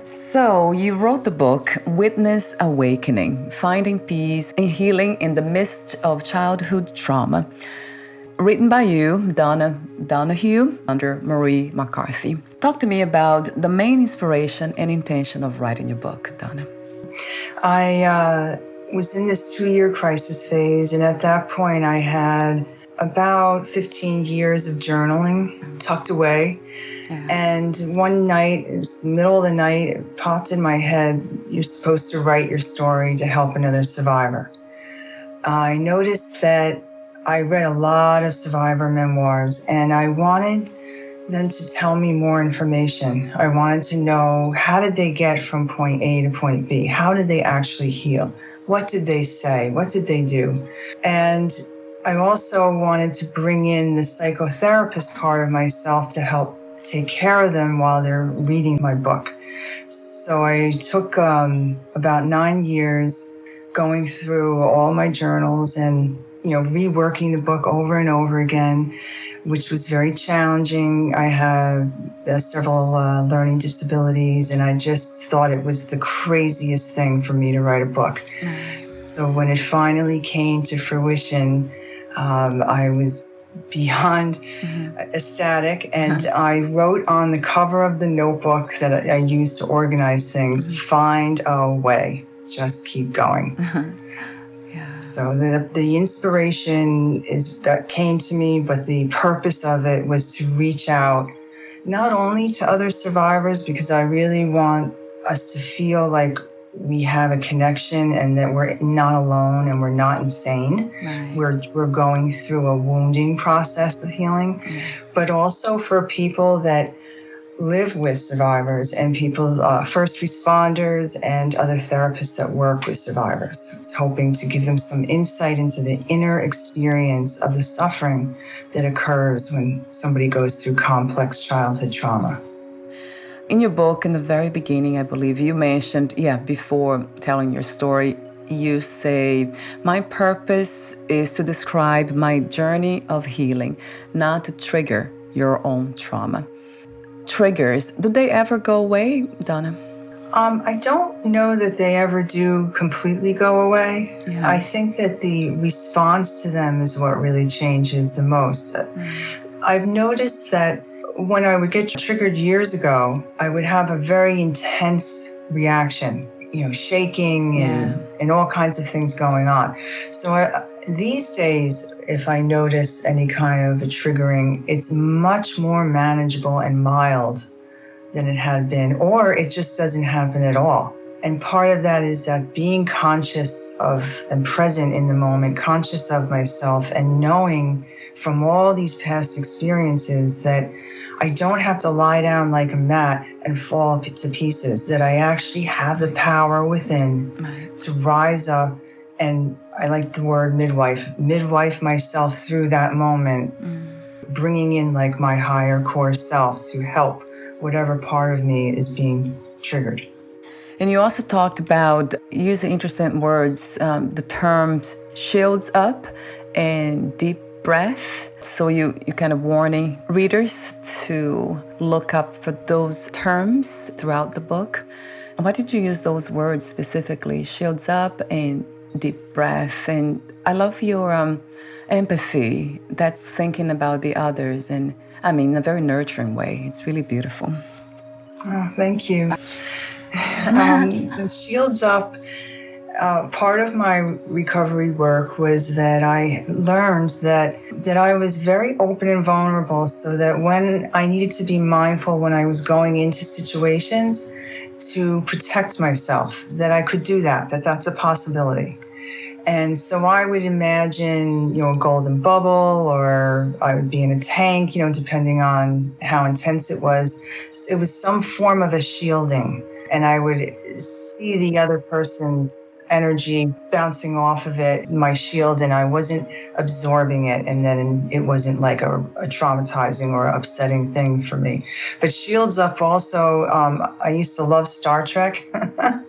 So you wrote the book, Witness Awakening, Finding Peace and Healing in the Midst of Childhood Trauma, written by you, Donna Donahue, under Marie McCarthy. Talk to me about the main inspiration and intention of writing your book, Donna. I was in this 2-year crisis phase, and at that point I had about 15 years of journaling tucked away. Yeah. And one night, it was the middle of the night, it popped in my head, you're supposed to write your story to help another survivor. I noticed that I read a lot of survivor memoirs, and I wanted them to tell me more information. I wanted to know, how did they get from point A to point B? How did they actually heal? What did they say? What did they do? And I also wanted to bring in the psychotherapist part of myself to help take care of them while they're reading my book. So I took about 9 years going through all my journals and, reworking the book over and over again, which was very challenging. I have several learning disabilities, and I just thought it was the craziest thing for me to write a book. So when it finally came to fruition, I was beyond ecstatic, and I wrote on the cover of the notebook that I used to organize things, find a way, just keep going. So the inspiration that came to me, but the purpose of it was to reach out not only to other survivors, because I really want us to feel like we have a connection and that we're not alone and we're not insane. Right. We're going through a wounding process of healing, but also for people that live with survivors and people, first responders and other therapists that work with survivors, hoping to give them some insight into the inner experience of the suffering that occurs when somebody goes through complex childhood trauma. In your book, in the very beginning, I believe you mentioned, before telling your story, you say, my purpose is to describe my journey of healing, not to trigger your own trauma. Triggers, do they ever go away, Donna? I don't know that they ever do completely go away. Yeah. I think that the response to them is what really changes the most. I've noticed that when I would get triggered years ago, I would have a very intense reaction, shaking and all kinds of things going on. So these days, if I notice any kind of a triggering, it's much more manageable and mild than it had been, or it just doesn't happen at all. And part of that is that being conscious of and present in the moment, conscious of myself, and knowing from all these past experiences that I don't have to lie down like a mat and fall to pieces, that I actually have the power within to rise up, and I like the word midwife myself through that moment, bringing in like my higher core self to help whatever part of me is being triggered. And you also talked about using interesting words, the terms shields up and deep breath. So you kind of warning readers to look up for those terms throughout the book. Why did you use those words specifically, shields up and deep breath? And I love your empathy, that's thinking about the others, and in a very nurturing way. It's really beautiful. Oh, thank you. The shields up, part of my recovery work was that I learned that I was very open and vulnerable, so that when I needed to be mindful when I was going into situations to protect myself, that I could do that's a possibility. And so I would imagine, a golden bubble, or I would be in a tank, depending on how intense it was. It was some form of a shielding. And I would see the other person's energy bouncing off of it, my shield, and I wasn't absorbing it. And then it wasn't like a traumatizing or upsetting thing for me. But shields up also, I used to love Star Trek.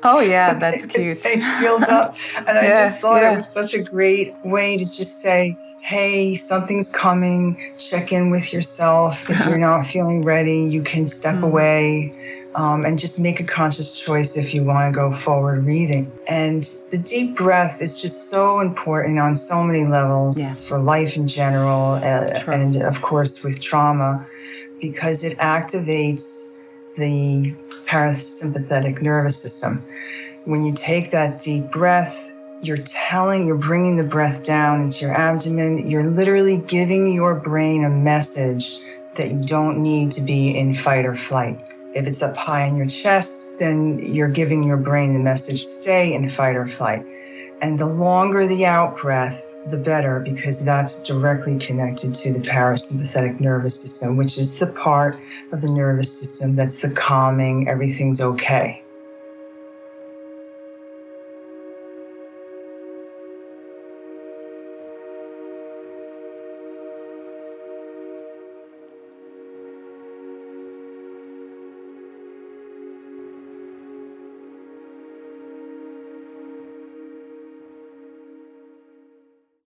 Oh yeah, that's cute. Say shields up. And I just thought it was such a great way to just say, hey, something's coming, check in with yourself. If you're not feeling ready, you can step away. and just make a conscious choice if you want to go forward breathing. And the deep breath is just so important on so many levels for life in general, and of course with trauma, because it activates the parasympathetic nervous system. When you take that deep breath, you're bringing the breath down into your abdomen. You're literally giving your brain a message that you don't need to be in fight or flight. If it's up high in your chest, then you're giving your brain the message, stay in fight or flight. And the longer the out breath, the better, because that's directly connected to the parasympathetic nervous system, which is the part of the nervous system that's the calming, everything's okay.